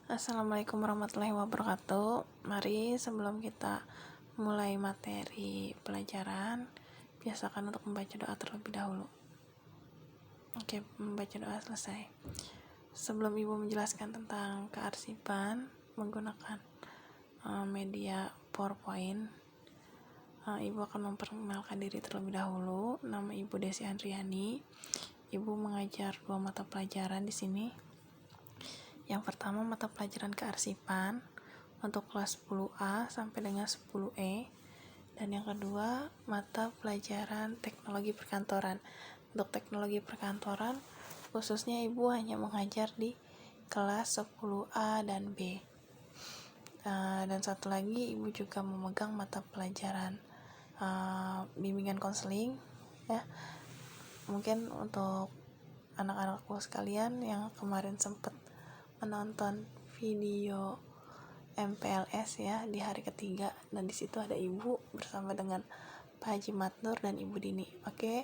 Assalamualaikum warahmatullahi wabarakatuh. Mari sebelum kita mulai materi pelajaran, biasakan untuk membaca doa terlebih dahulu. Oke, membaca doa selesai. Sebelum Ibu menjelaskan tentang kearsipan menggunakan media PowerPoint, Ibu akan memperkenalkan diri terlebih dahulu. Nama Ibu Desi Andriani. Ibu mengajar 2 mata pelajaran di sini. Yang pertama mata pelajaran kearsipan untuk kelas 10A sampai dengan 10E, dan yang kedua mata pelajaran teknologi perkantoran. Untuk teknologi perkantoran khususnya Ibu hanya mengajar di kelas 10A dan B. Dan satu lagi Ibu juga memegang mata pelajaran bimbingan konseling ya. Mungkin untuk anak-anakku sekalian yang kemarin sempat menonton video MPLS ya di hari ketiga, dan di situ ada Ibu bersama dengan Pak Haji Matnur dan Ibu Dini. Oke,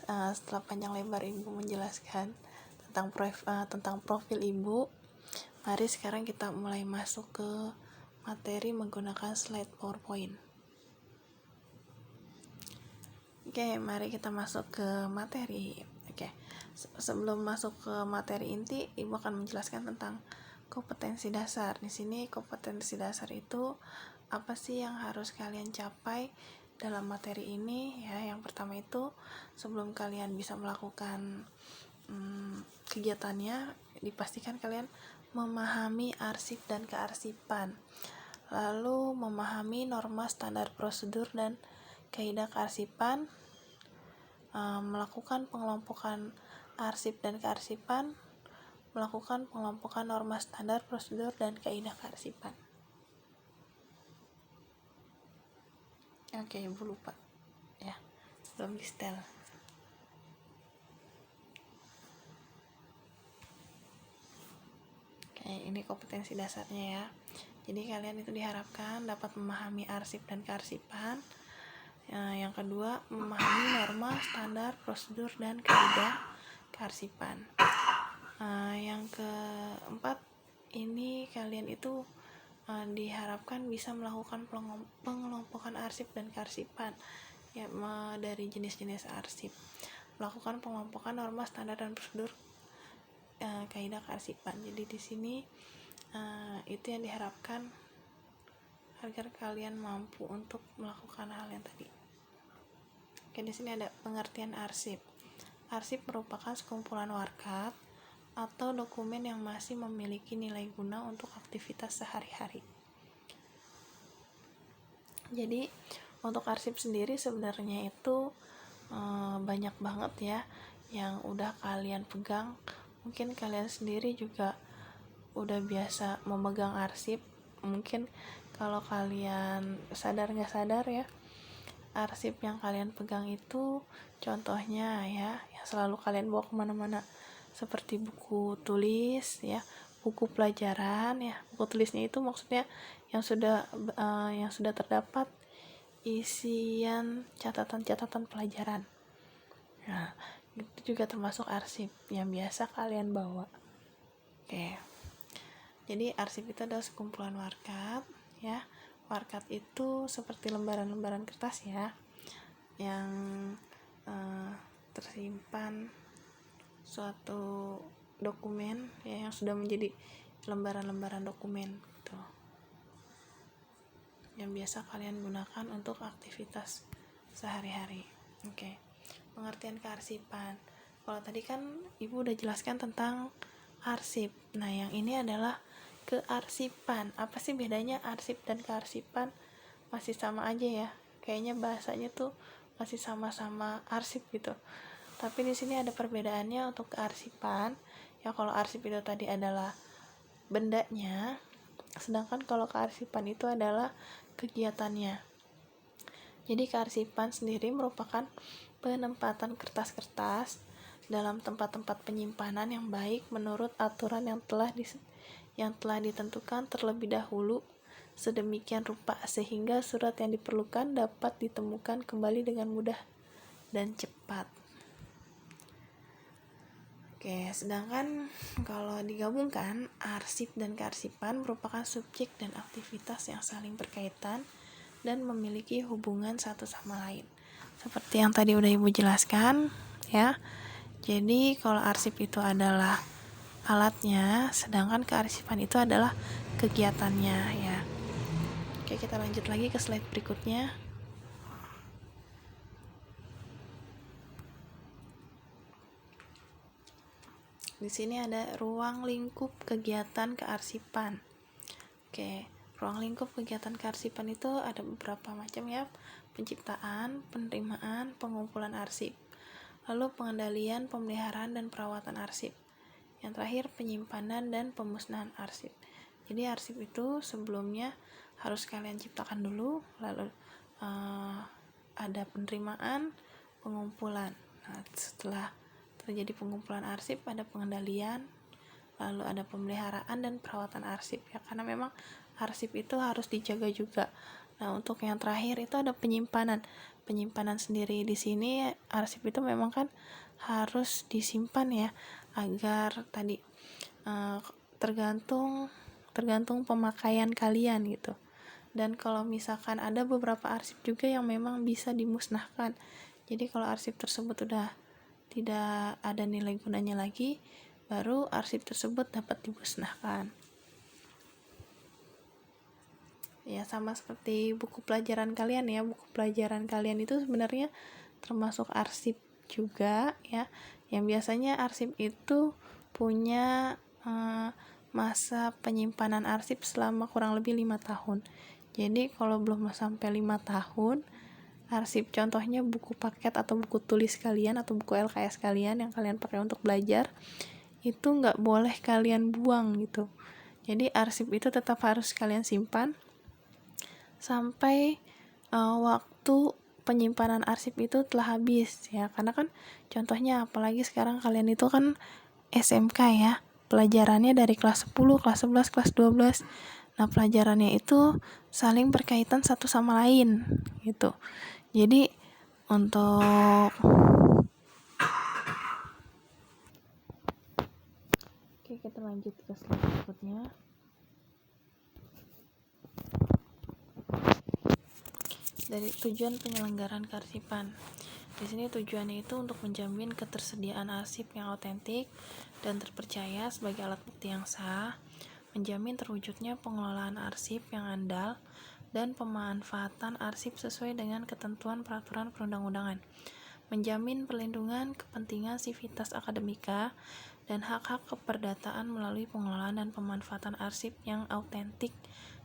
setelah panjang lebar Ibu menjelaskan tentang profil Ibu, mari sekarang kita mulai masuk ke materi menggunakan slide PowerPoint. Oke, mari kita masuk ke materi. Oke, sebelum masuk ke materi inti, Ibu akan menjelaskan tentang kompetensi dasar. Di sini kompetensi dasar itu apa sih yang harus kalian capai dalam materi ini ya. Yang pertama itu sebelum kalian bisa melakukan kegiatannya, dipastikan kalian memahami arsip dan kearsipan, lalu memahami norma standar prosedur dan kaidah kearsipan, melakukan pengelompokan arsip dan kearsipan, melakukan pengelompokan norma standar prosedur dan kaidah kearsipan. Oke, Ibu lupa ya, belum di setel. Oke, ini kompetensi dasarnya ya. Jadi kalian itu diharapkan dapat memahami arsip dan kearsipan. Yang kedua, memahami norma, standar, prosedur, dan kaidah kearsipan. Yang keempat, ini kalian itu diharapkan bisa melakukan pengelompokan arsip dan kearsipan ya, dari jenis-jenis arsip, melakukan pengelompokan norma, standar, dan prosedur kaidah kearsipan. Jadi di sini itu yang diharapkan agar kalian mampu untuk melakukan hal yang tadi. Oke, di sini ada pengertian arsip. Arsip merupakan sekumpulan warkat atau dokumen yang masih memiliki nilai guna untuk aktivitas sehari-hari. Jadi untuk arsip sendiri sebenarnya itu banyak banget ya yang udah kalian pegang. Mungkin kalian sendiri juga udah biasa memegang arsip. Mungkin kalau kalian sadar nggak sadar ya, arsip yang kalian pegang itu contohnya ya yang selalu kalian bawa kemana-mana, seperti buku tulis ya, buku pelajaran ya. Buku tulisnya itu maksudnya yang sudah terdapat isian catatan-catatan pelajaran. Nah, itu juga termasuk arsip yang biasa kalian bawa. Oke. Jadi arsip itu adalah sekumpulan warkat ya. Warkat itu seperti lembaran-lembaran kertas ya, yang tersimpan suatu dokumen ya, yang sudah menjadi lembaran-lembaran dokumen gitu, yang biasa kalian gunakan untuk aktivitas sehari-hari. Oke. Pengertian kearsipan. Kalau tadi kan Ibu udah jelaskan tentang arsip. Nah, yang ini adalah kearsipan. Apa sih bedanya arsip dan kearsipan? Masih sama aja ya. Kayaknya bahasanya tuh masih sama-sama arsip gitu. Tapi di sini ada perbedaannya untuk kearsipan. Ya, kalau arsip itu tadi adalah bendanya, sedangkan kalau kearsipan itu adalah kegiatannya. Jadi kearsipan sendiri merupakan penempatan kertas-kertas dalam tempat-tempat penyimpanan yang baik menurut aturan yang telah ditentukan terlebih dahulu sedemikian rupa sehingga surat yang diperlukan dapat ditemukan kembali dengan mudah dan cepat. Oke, sedangkan kalau digabungkan, arsip dan kearsipan merupakan subjek dan aktivitas yang saling berkaitan dan memiliki hubungan satu sama lain. Seperti yang tadi udah Ibu jelaskan, ya. Jadi kalau arsip itu adalah alatnya, sedangkan kearsipan itu adalah kegiatannya, ya. Oke, kita lanjut lagi ke slide berikutnya. Di sini ada ruang lingkup kegiatan kearsipan. Oke, ruang lingkup kegiatan kearsipan itu ada beberapa macam, ya. Penciptaan, penerimaan, pengumpulan arsip. Lalu pengendalian, pemeliharaan, dan perawatan arsip. Yang terakhir, penyimpanan dan pemusnahan arsip. Jadi arsip itu sebelumnya harus kalian ciptakan dulu, lalu ada penerimaan, pengumpulan. Nah, setelah terjadi pengumpulan arsip, ada pengendalian, lalu ada pemeliharaan dan perawatan arsip, ya, karena memang arsip itu harus dijaga juga. Nah, untuk yang terakhir itu ada penyimpanan sendiri. Di sini arsip itu memang kan harus disimpan, ya, agar tadi tergantung pemakaian kalian gitu. Dan kalau misalkan ada beberapa arsip juga yang memang bisa dimusnahkan, jadi kalau arsip tersebut udah tidak ada nilai gunanya lagi, baru arsip tersebut dapat dimusnahkan. Ya, sama seperti buku pelajaran kalian, ya. Buku pelajaran kalian itu sebenarnya termasuk arsip juga, ya. Yang biasanya arsip itu punya masa penyimpanan arsip selama kurang lebih 5 tahun. Jadi kalau belum sampai 5 tahun, arsip contohnya buku paket atau buku tulis kalian atau buku LKS kalian yang kalian pakai untuk belajar, itu nggak boleh kalian buang gitu. Jadi arsip itu tetap harus kalian simpan sampai waktu penyimpanan arsip itu telah habis, ya. Karena kan contohnya apalagi sekarang kalian itu kan SMK, ya, pelajarannya dari kelas 10, kelas 11, kelas 12. Nah, pelajarannya itu saling berkaitan satu sama lain gitu. Jadi untuk Oke, kita lanjut ke slide berikutnya. Dari tujuan penyelenggaraan kearsipan. Di sini tujuannya itu untuk menjamin ketersediaan arsip yang otentik dan terpercaya sebagai alat bukti yang sah, menjamin terwujudnya pengelolaan arsip yang andal, dan pemanfaatan arsip sesuai dengan ketentuan peraturan perundang-undangan, menjamin perlindungan kepentingan sivitas akademika dan hak-hak keperdataan melalui pengelolaan dan pemanfaatan arsip yang autentik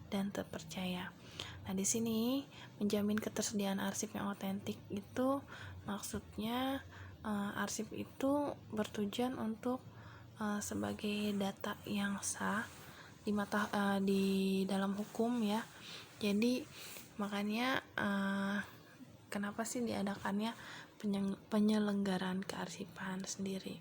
dan terpercaya. Nah, di sini menjamin ketersediaan arsip yang otentik itu maksudnya arsip itu bertujuan untuk sebagai data yang sah di dalam hukum, ya. Jadi makanya kenapa sih diadakannya penyelenggaraan kearsipan sendiri.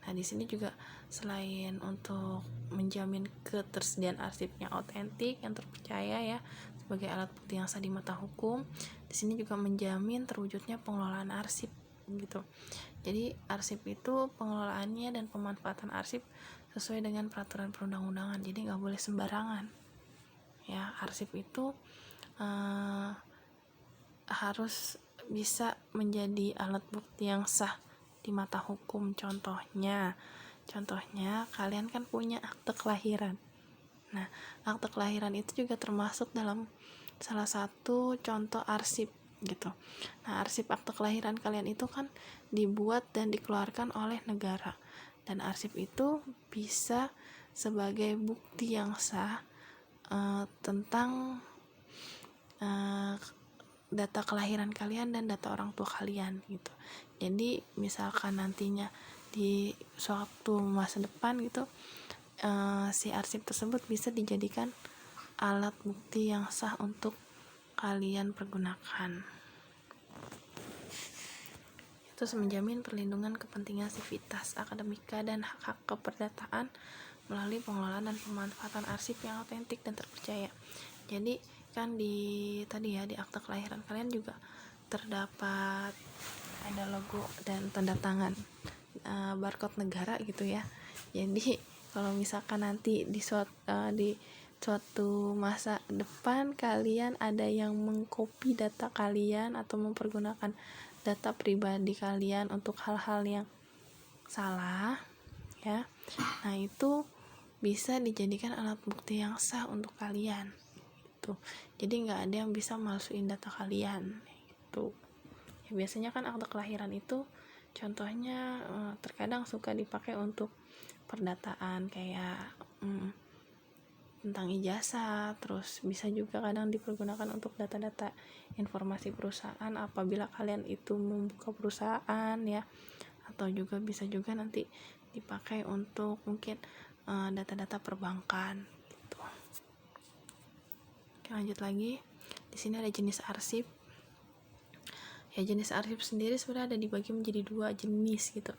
Nah, di sini juga selain untuk menjamin ketersediaan arsip yang otentik, yang terpercaya, ya, sebagai alat bukti yang sah di mata hukum, di sini juga menjamin terwujudnya pengelolaan arsip gitu. Jadi arsip itu pengelolaannya dan pemanfaatan arsip sesuai dengan peraturan perundang-undangan. Jadi nggak boleh sembarangan, ya. Arsip itu harus bisa menjadi alat bukti yang sah di mata hukum. Contohnya kalian kan punya akte kelahiran. Nah, akte kelahiran itu juga termasuk dalam salah satu contoh arsip gitu. Nah, arsip akte kelahiran kalian itu kan dibuat dan dikeluarkan oleh negara, dan arsip itu bisa sebagai bukti yang sah tentang data kelahiran kalian dan data orang tua kalian gitu. Jadi misalkan nantinya di suatu masa depan gitu, si arsip tersebut bisa dijadikan alat bukti yang sah untuk kalian pergunakan. Terus menjamin perlindungan kepentingan sivitas akademika dan hak-hak keperdataan melalui pengelolaan dan pemanfaatan arsip yang otentik dan terpercaya. Jadi kan di akte kelahiran kalian juga terdapat ada logo dan tanda tangan barcode negara gitu ya. Jadi kalau misalkan nanti di suatu masa depan kalian ada yang mengcopy data kalian atau mempergunakan data pribadi kalian untuk hal-hal yang salah ya, nah itu bisa dijadikan alat bukti yang sah untuk kalian gitu. Jadi nggak ada yang bisa malsuin data kalian gitu ya. Biasanya kan akte kelahiran itu contohnya terkadang suka dipakai untuk perdataan kayak tentang ijazah, terus bisa juga kadang dipergunakan untuk data-data informasi perusahaan apabila kalian itu membuka perusahaan ya, atau juga bisa juga nanti dipakai untuk mungkin data-data perbankan gitu. Oke, lanjut lagi. Di sini ada jenis arsip. Ya, jenis arsip sendiri sebenarnya ada dibagi menjadi dua jenis gitu.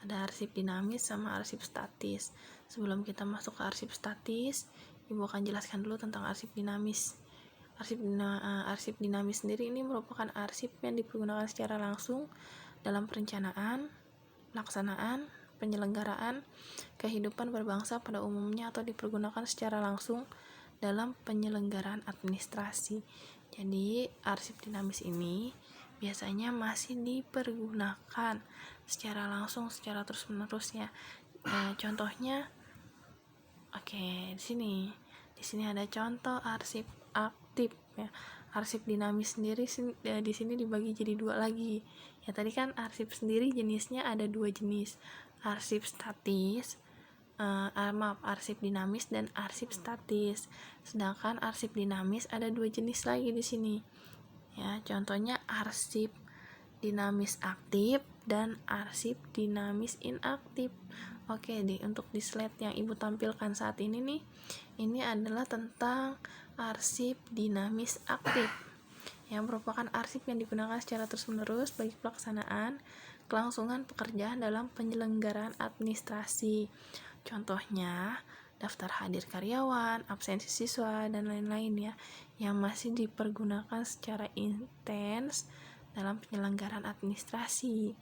Ada arsip dinamis sama arsip statis. Sebelum kita masuk ke arsip statis, Ibu akan jelaskan dulu tentang arsip dinamis. Arsip dinamis sendiri ini merupakan arsip yang dipergunakan secara langsung dalam perencanaan, pelaksanaan, penyelenggaraan kehidupan berbangsa pada umumnya atau dipergunakan secara langsung dalam penyelenggaraan administrasi. Jadi, arsip dinamis ini biasanya masih dipergunakan secara langsung, secara terus-menerus ya. Contohnya, di sini ada contoh arsip aktif ya. Arsip dinamis sendiri di sini dibagi jadi dua lagi. Ya tadi kan arsip sendiri jenisnya ada dua jenis, arsip statis, arsip dinamis dan arsip statis. Sedangkan arsip dinamis ada dua jenis lagi di sini. Ya, contohnya arsip dinamis aktif dan arsip dinamis inaktif. Oke, untuk di slide yang Ibu tampilkan saat ini nih, ini adalah tentang arsip dinamis aktif yang merupakan arsip yang digunakan secara terus-menerus bagi pelaksanaan kelangsungan pekerjaan dalam penyelenggaraan administrasi. Contohnya, daftar hadir karyawan, absensi siswa, dan lain-lain ya, yang masih dipergunakan secara intens dalam penyelenggaraan administrasi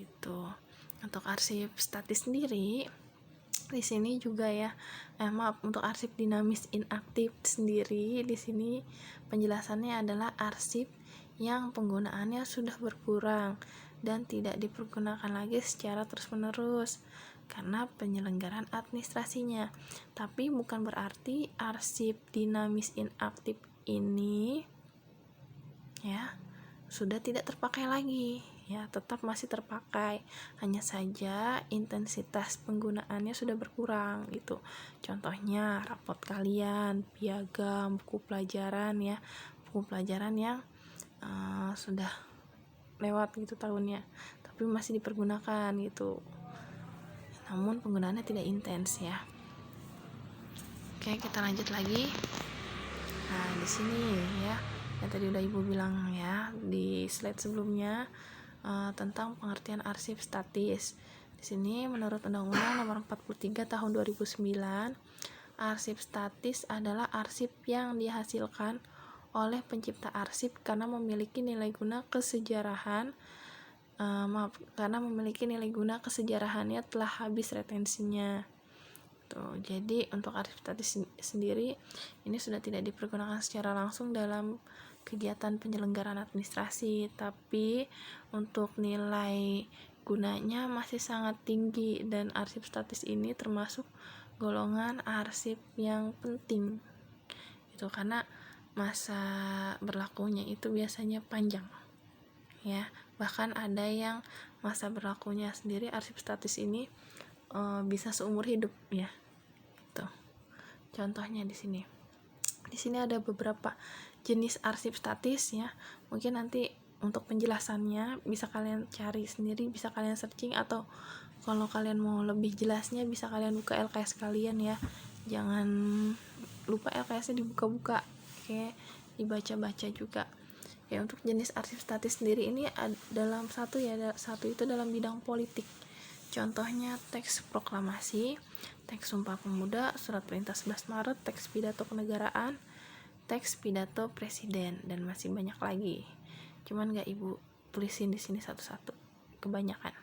gitu. Untuk arsip statis sendiri di sini juga ya, untuk arsip dinamis inaktif sendiri di sini penjelasannya adalah arsip yang penggunaannya sudah berkurang dan tidak dipergunakan lagi secara terus-menerus karena penyelenggaraan administrasinya. Tapi bukan berarti arsip dinamis inaktif ini ya sudah tidak terpakai lagi ya, tetap masih terpakai, hanya saja intensitas penggunaannya sudah berkurang gitu. Contohnya rapot kalian, piagam, buku pelajaran ya, buku pelajaran yang sudah lewat gitu tahunnya, tapi masih dipergunakan gitu, namun penggunaannya tidak intens ya. Oke, kita lanjut lagi. Nah, di sini ya, yang tadi udah Ibu bilang ya di slide sebelumnya tentang pengertian arsip statis. Di sini menurut Undang-Undang Nomor 43 Tahun 2009, arsip statis adalah arsip yang dihasilkan oleh pencipta arsip karena memiliki nilai guna kesejarahan kesejarahannya telah habis retensinya. Tuh, jadi untuk arsip statis sendiri ini sudah tidak dipergunakan secara langsung dalam kegiatan penyelenggaraan administrasi, tapi untuk nilai gunanya masih sangat tinggi dan arsip statis ini termasuk golongan arsip yang penting. Itu karena masa berlakunya itu biasanya panjang. Ya, bahkan ada yang masa berlakunya sendiri arsip statis ini bisa seumur hidup ya. Gitu. Contohnya di sini. Di sini ada beberapa jenis arsip statis ya. Mungkin nanti untuk penjelasannya bisa kalian cari sendiri, bisa kalian searching, atau kalau kalian mau lebih jelasnya bisa kalian buka LKS kalian ya. Jangan lupa LKS-nya dibuka-buka. Oke, dibaca-baca juga. Ya, untuk jenis arsip statis sendiri ini dalam satu itu dalam bidang politik. Contohnya teks proklamasi, teks sumpah pemuda, surat perintah 11 Maret, teks pidato kenegaraan, teks pidato presiden, dan masih banyak lagi. Cuman gak Ibu tulisin di sini satu-satu, kebanyakan.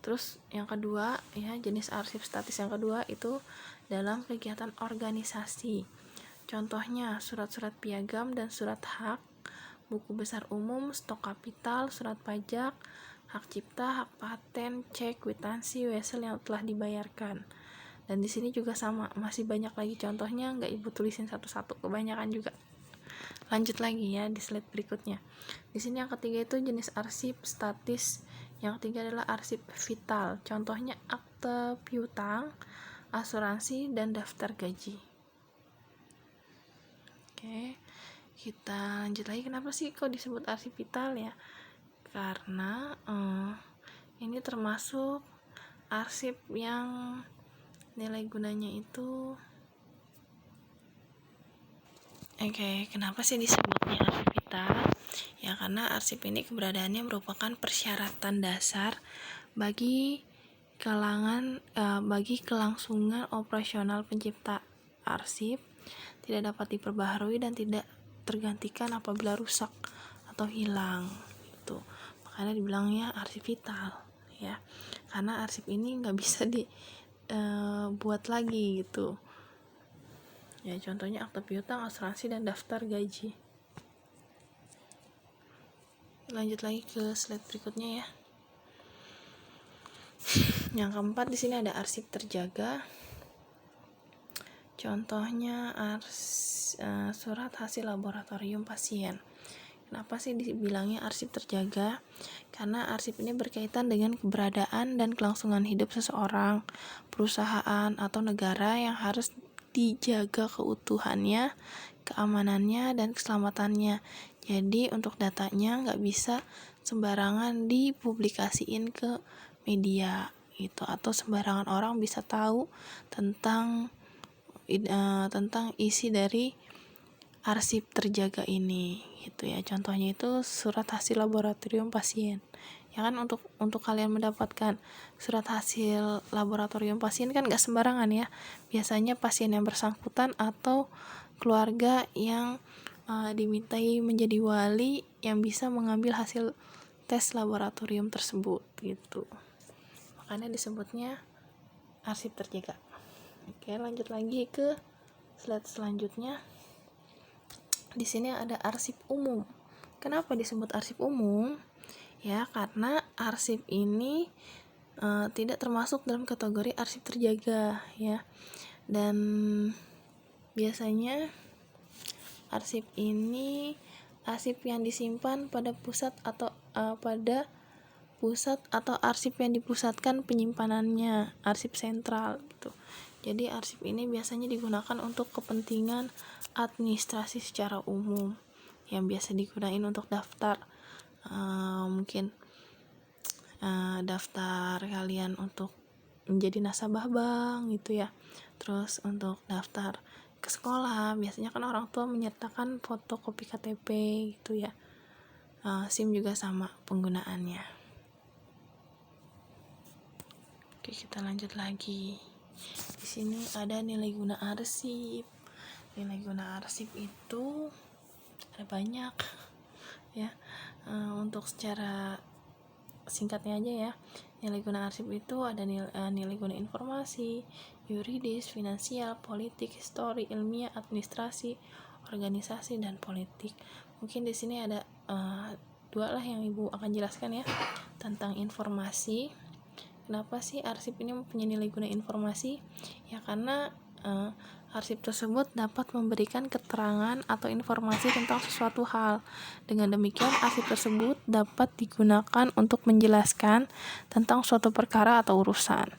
Terus yang kedua ya, jenis arsip statis yang kedua itu dalam kegiatan organisasi. Contohnya surat-surat piagam dan surat hak, buku besar umum, stok kapital, surat pajak, hak cipta, hak paten, cek, kwitansi, wesel yang telah dibayarkan. Dan di sini juga sama, masih banyak lagi contohnya, nggak ibu tulisin satu-satu, kebanyakan juga. Lanjut lagi ya di slide berikutnya. Di sini yang ketiga itu jenis arsip statis. Yang ketiga adalah arsip vital. Contohnya akte piutang, asuransi, dan daftar gaji. Oke, kita lanjut lagi. Kenapa sih kok disebut arsip vital ya? Karena ini termasuk arsip yang nilai gunanya itu kenapa sih disebutnya arsip vital? Ya karena arsip ini keberadaannya merupakan persyaratan dasar bagi kelangsungan operasional pencipta arsip, tidak dapat diperbaharui dan tidak tergantikan apabila rusak atau hilang. Itu makanya dibilangnya arsip vital ya, karena arsip ini nggak bisa dibuat lagi gitu ya. Contohnya akte piutang, asuransi, dan daftar gaji. Lanjut lagi ke slide berikutnya ya. Yang keempat di sini ada arsip terjaga. Contohnya surat hasil laboratorium pasien. Kenapa sih dibilangnya arsip terjaga? Karena arsip ini berkaitan dengan keberadaan dan kelangsungan hidup seseorang, perusahaan, atau negara yang harus dijaga keutuhannya, keamanannya, dan keselamatannya. Jadi untuk datanya nggak bisa sembarangan dipublikasiin ke media gitu, atau sembarangan orang bisa tahu tentang isi dari arsip terjaga ini gitu ya. Contohnya itu surat hasil laboratorium pasien. Ya kan, untuk kalian mendapatkan surat hasil laboratorium pasien kan gak sembarangan ya. Biasanya pasien yang bersangkutan atau keluarga yang dimintai menjadi wali yang bisa mengambil hasil tes laboratorium tersebut gitu. Makanya disebutnya arsip terjaga. Oke, lanjut lagi ke slide selanjutnya. Di sini ada arsip umum. Kenapa disebut arsip umum? Ya, karena arsip ini tidak termasuk dalam kategori arsip terjaga ya. Dan biasanya arsip ini arsip yang disimpan pada pusat atau arsip yang dipusatkan penyimpanannya, arsip sentral gitu. Jadi arsip ini biasanya digunakan untuk kepentingan administrasi secara umum, yang biasa digunain untuk daftar mungkin daftar kalian untuk menjadi nasabah bank gitu ya. Terus untuk daftar ke sekolah biasanya kan orang tua menyertakan fotokopi KTP gitu ya. SIM juga sama penggunaannya. Oke, kita lanjut lagi. Di sini ada nilai guna arsip. Nilai guna arsip itu ada banyak ya. Untuk secara singkatnya aja ya, nilai guna arsip itu ada nilai guna informasi, yuridis, finansial, politik, histori, ilmiah, administrasi, organisasi, dan politik. Mungkin di sini ada dua lah yang ibu akan jelaskan ya, tentang informasi. Kenapa sih arsip ini mempunyai nilai guna informasi? Ya karena arsip tersebut dapat memberikan keterangan atau informasi tentang sesuatu hal. Dengan demikian, arsip tersebut dapat digunakan untuk menjelaskan tentang suatu perkara atau urusan.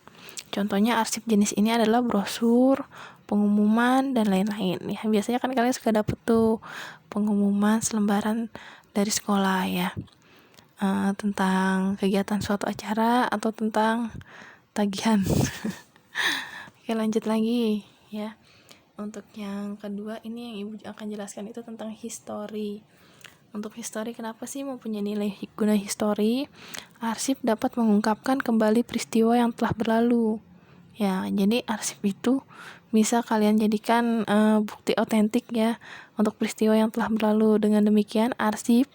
Contohnya arsip jenis ini adalah brosur, pengumuman, dan lain-lain. Ya, biasanya kan kalian suka dapet tuh pengumuman selembaran dari sekolah ya, tentang kegiatan suatu acara atau tentang tagihan. Oke, lanjut lagi ya. Untuk yang kedua ini yang ibu akan jelaskan itu tentang histori. Untuk histori, kenapa sih mempunyai nilai guna histori? Arsip dapat mengungkapkan kembali peristiwa yang telah berlalu. Ya, jadi arsip itu bisa kalian jadikan bukti otentik ya untuk peristiwa yang telah berlalu. Dengan demikian, arsip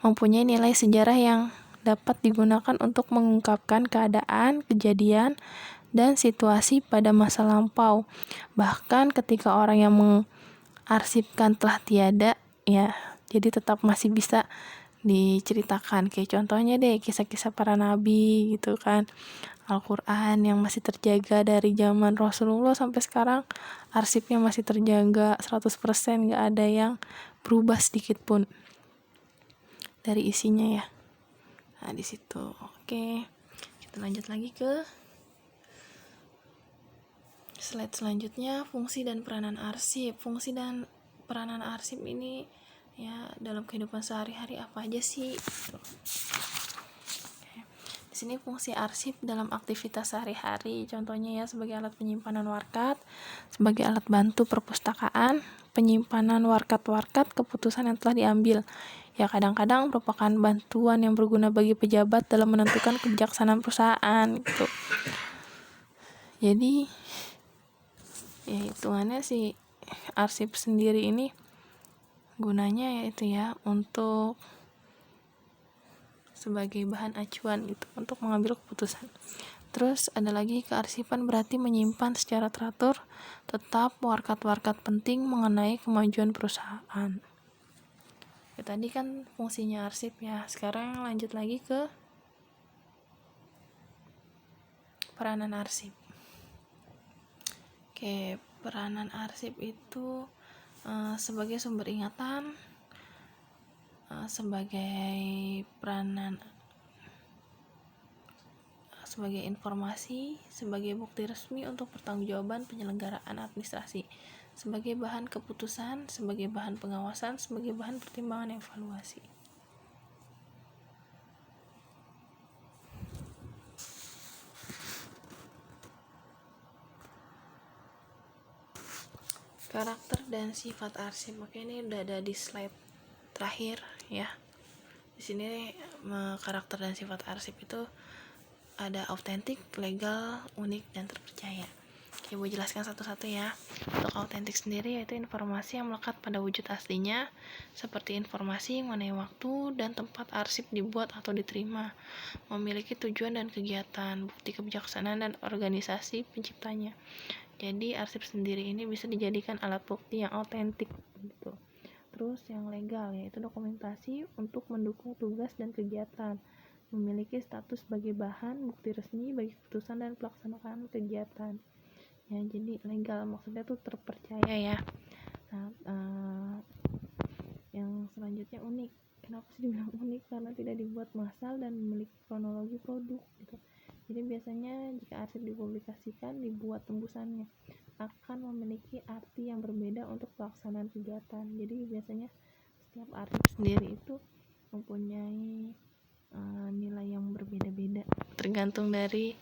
mempunyai nilai sejarah yang dapat digunakan untuk mengungkapkan keadaan, kejadian, dan situasi pada masa lampau. Bahkan ketika orang yang mengarsipkan telah tiada, ya, jadi tetap masih bisa diceritakan. Kayak contohnya deh, kisah-kisah para nabi gitu kan. Al-Quran yang masih terjaga dari zaman Rasulullah sampai sekarang, arsipnya masih terjaga 100%, gak ada yang berubah sedikit pun dari isinya ya. Nah, di situ. Oke. Kita lanjut lagi ke slide selanjutnya, fungsi dan peranan arsip. Fungsi dan peranan arsip ini ya dalam kehidupan sehari-hari apa aja sih? Gitu. Di sini fungsi arsip dalam aktivitas sehari-hari, contohnya ya sebagai alat penyimpanan warkat, sebagai alat bantu perpustakaan, penyimpanan warkat-warkat keputusan yang telah diambil. Ya kadang-kadang merupakan bantuan yang berguna bagi pejabat dalam menentukan kebijaksanaan perusahaan gitu. Jadi ya hitungannya si arsip sendiri ini gunanya yaitu ya untuk sebagai bahan acuan gitu untuk mengambil keputusan. Terus ada lagi, kearsipan berarti menyimpan secara teratur tetap warkat-warkat penting mengenai kemajuan perusahaan. Ya, tadi kan fungsinya arsip ya. Sekarang lanjut lagi ke peranan arsip. Oke, peranan arsip itu sebagai sumber ingatan, sebagai peranan, sebagai informasi, sebagai bukti resmi untuk pertanggungjawaban penyelenggaraan administrasi, sebagai bahan keputusan, sebagai bahan pengawasan, sebagai bahan pertimbangan evaluasi. Karakter dan sifat arsip. Oke, ini udah ada di slide terakhir ya. Di sini karakter dan sifat arsip itu ada autentik, legal, unik, dan terpercaya. Oke, gue jelaskan satu-satu ya. Untuk autentik sendiri yaitu informasi yang melekat pada wujud aslinya, seperti informasi mengenai waktu dan tempat arsip dibuat atau diterima, memiliki tujuan dan kegiatan, bukti kebijaksanaan dan organisasi penciptanya. Jadi arsip sendiri ini bisa dijadikan alat bukti yang autentik gitu. Terus yang legal yaitu dokumentasi untuk mendukung tugas dan kegiatan, memiliki status sebagai bahan bukti resmi bagi keputusan dan pelaksanaan kegiatan. Ya, jadi legal maksudnya tuh terpercaya ya. Nah, yang selanjutnya unik. Kenapa sih dibilang unik? Karena tidak dibuat massal dan memiliki kronologi produk gitu. Jadi biasanya jika arsip dipublikasikan, dibuat tembusannya akan memiliki arti yang berbeda untuk pelaksanaan kegiatan. Jadi biasanya setiap arsip sendiri itu mempunyai nilai yang berbeda-beda tergantung dari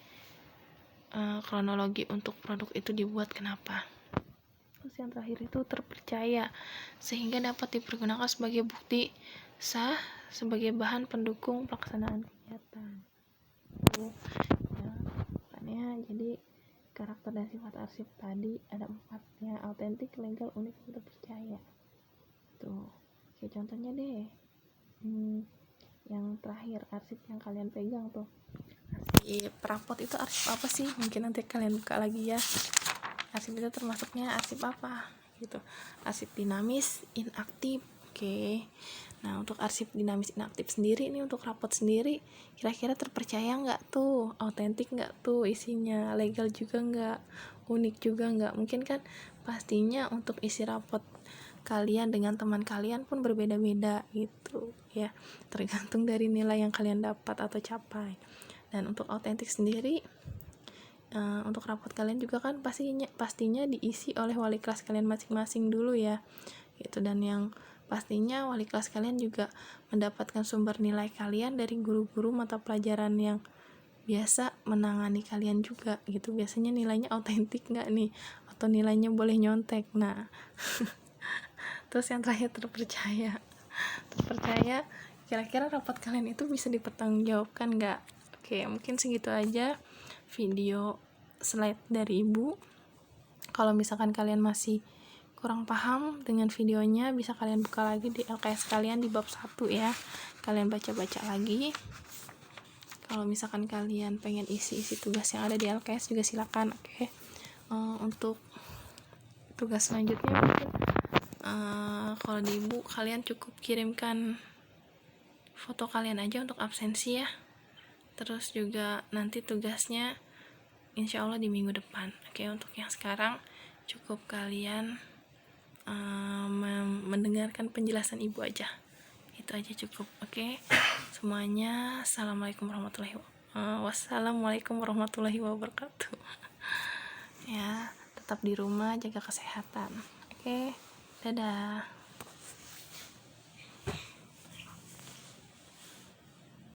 kronologi untuk produk itu dibuat kenapa. Terus yang terakhir itu terpercaya, sehingga dapat dipergunakan sebagai bukti sah sebagai bahan pendukung pelaksanaan kegiatan. Ya, makanya jadi karakter dan sifat arsip tadi ada 4 ya, autentik, legal, unik, dan terpercaya. Tuh, kayak contohnya deh. Yang terakhir arsip yang kalian pegang tuh. Arsip rapot itu arsip apa sih? Mungkin nanti kalian buka lagi ya. Arsip itu termasuknya arsip apa? Gitu. Arsip dinamis, inaktif. Oke. Nah, untuk arsip dinamis inaktif sendiri ini untuk rapot sendiri kira-kira terpercaya nggak tuh? Autentik nggak tuh isinya? Legal juga nggak? Unik juga nggak? Mungkin kan pastinya untuk isi rapot kalian dengan teman kalian pun berbeda-beda gitu ya, tergantung dari nilai yang kalian dapat atau capai. Dan untuk autentik sendiri, untuk rapot kalian juga kan pastinya diisi oleh wali kelas kalian masing-masing dulu ya gitu. Dan yang pastinya wali kelas kalian juga mendapatkan sumber nilai kalian dari guru-guru mata pelajaran yang biasa menangani kalian juga gitu. Biasanya nilainya autentik nggak nih, atau nilainya boleh nyontek. Nah terus yang terakhir terpercaya, kira-kira rapat kalian itu bisa dipertanggungjawabkan nggak? Oke, mungkin segitu aja video slide dari ibu. Kalau misalkan kalian masih kurang paham dengan videonya, bisa kalian buka lagi di LKS kalian di bab 1 ya, kalian baca-baca lagi. Kalau misalkan kalian pengen isi tugas yang ada di LKS juga silakan. Oke. Untuk tugas selanjutnya mungkin kalau di ibu kalian cukup kirimkan foto kalian aja untuk absensi ya. Terus juga nanti tugasnya insya Allah di minggu depan. Oke, untuk yang sekarang cukup kalian mendengarkan penjelasan ibu aja, itu aja cukup. Oke, semuanya wassalamualaikum warahmatullahi wabarakatuh. Ya, tetap di rumah, jaga kesehatan. Oke, dadah.